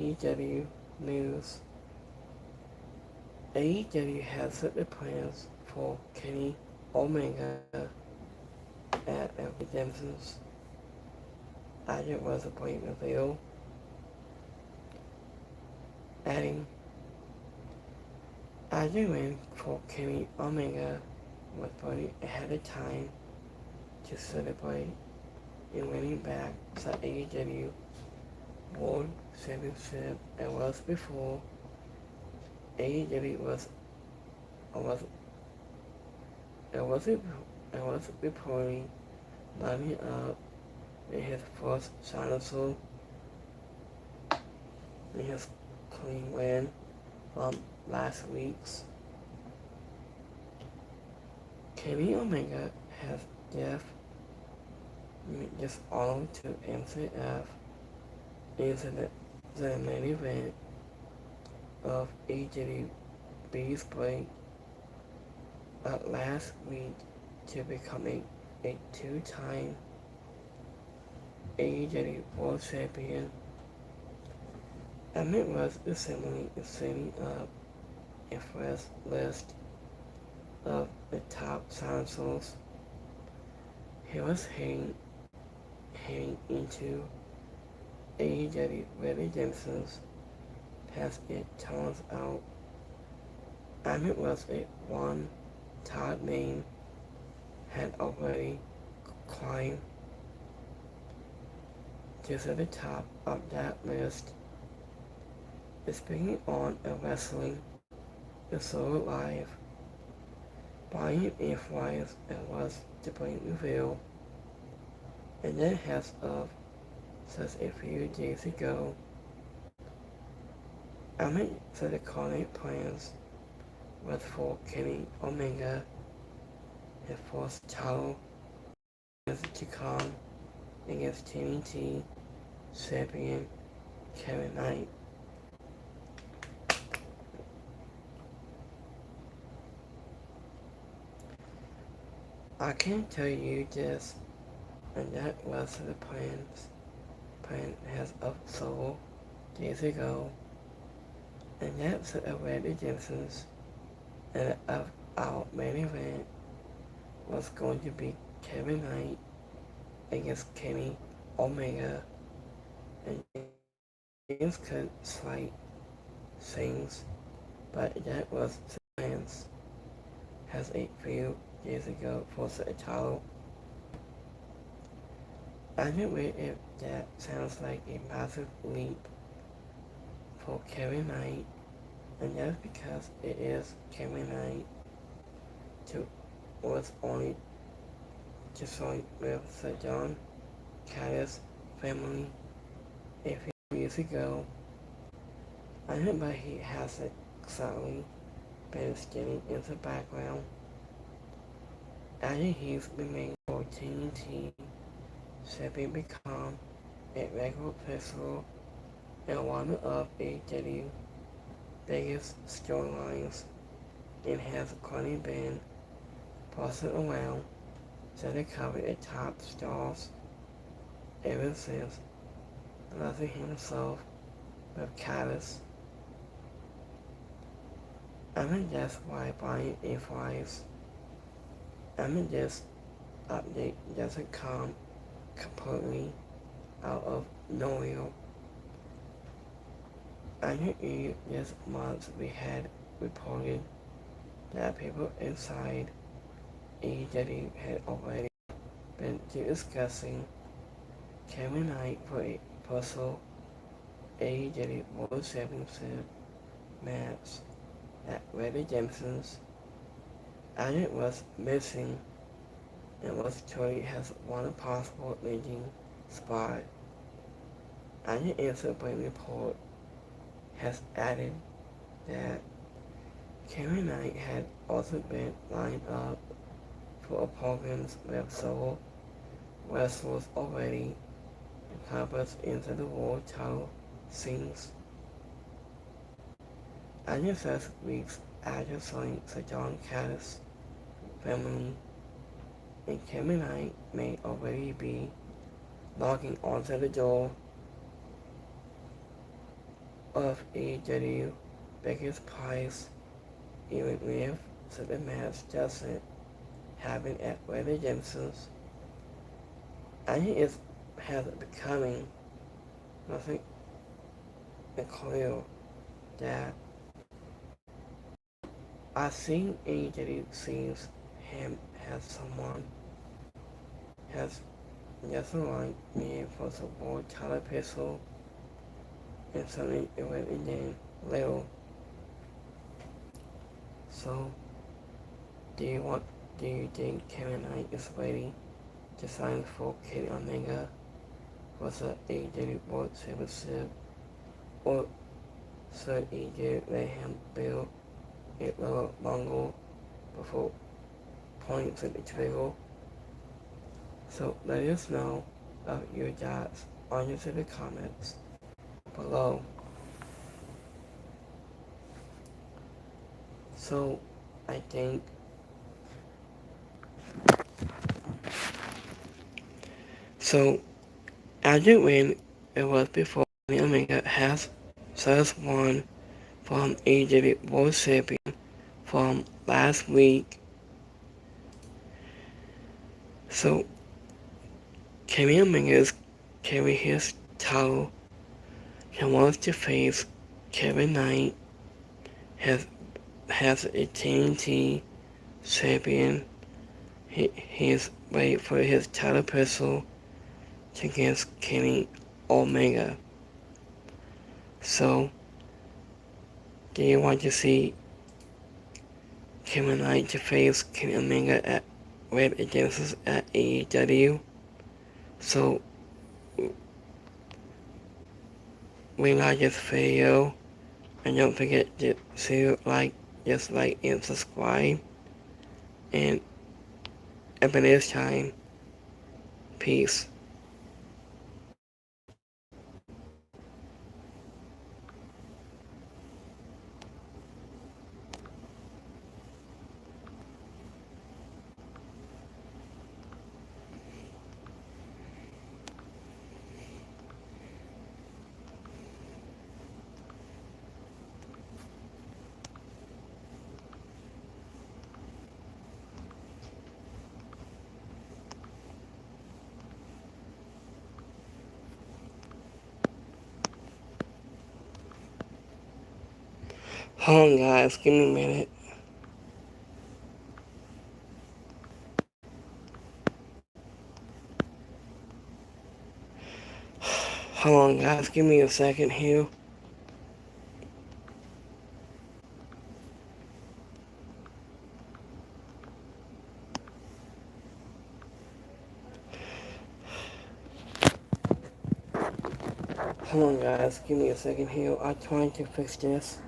AEW news. AEW has set the plans for Kenny Omega at Redemption's. Agent was a point reveal, adding, Agent win for Kenny Omega was putting ahead of time to celebrate in winning back the AEW World Championship and was before AEW was reporting lining up in his first title in his clean win from last week's. Kenny Omega has just on to MCF into the main event of AEW's break last week to becoming a two-time AEW World Champion. Emmett was assembling and setting up a first list of the top titles. He was heading into AEW RedDuption as it turns out. Emmett was a one top name had already climbed to the top of that list. Speaking on a wrestling, the solo live, Brian implies it was the big reveal, and then has of since a few days ago. Emmett said the current plans was for Kenny Omega, his first title is to come against TNT champion Kevin Knight. I can't tell you this, and that was the plan has up several days ago, and that's a RedDuption, and of our main event was going to be Kevin Knight against Kenny Omega, and James could slight things, but that was the plans has a few years ago for the title. I don't know if that sounds like a massive leap for Kevin Knight, and that's because it is Kevin Knight was only just joined with the John Caddis family a few years ago. I know but he hasn't exactly been standing in the background. After he's remained for TNT, Sebby become a regular festival and one of AEW's biggest storylines, and has currently been passing around to cover the top stars ever since blessing himself with Caddis. I mean that's why Brian implies. I mean this update doesn't come completely out of nowhere. I knew this month we had reported that people inside AEW had already been discussing Kevin Knight for a possible AEW World Championship match at RedDuption. Agent was missing and was told has one possible landing spot. Agent answered by report has added that Kevin Knight had also been lined up for opponents with several wrestlers already encompassed into the world title scenes. Agent says weeks after selling the John Caddis family, and Kevin Knight may already be logging onto the door. of AEW, biggest prize, even if the match doesn't happen at RedDuption's. I think it has becoming nothing clear that I think AEW sees him as someone has just like me for the world title pistol and something even then little. So do you think Kevin Knight is ready to sign for Kenny Omega for the AEW World Championship, or should AEW let him build a little longer before pulling the trigger? So let us know of your thoughts on the comments below. So I think so after when it was before Kenny Omega has just won from AEW World Champion from last week. So Kenny Omega carry his title. He wants to face Kevin Knight, has a TNT champion. He's ready for his title pistol against Kenny Omega. So, do you want to see Kevin Knight to face Kenny Omega at RedDuption at AEW? So, we like this video, and don't forget to just like and subscribe. And if it is time, peace. Hold on guys, give me a minute. Hold on guys, give me a second here. Hold on guys, give me a second here. I'm trying to fix this.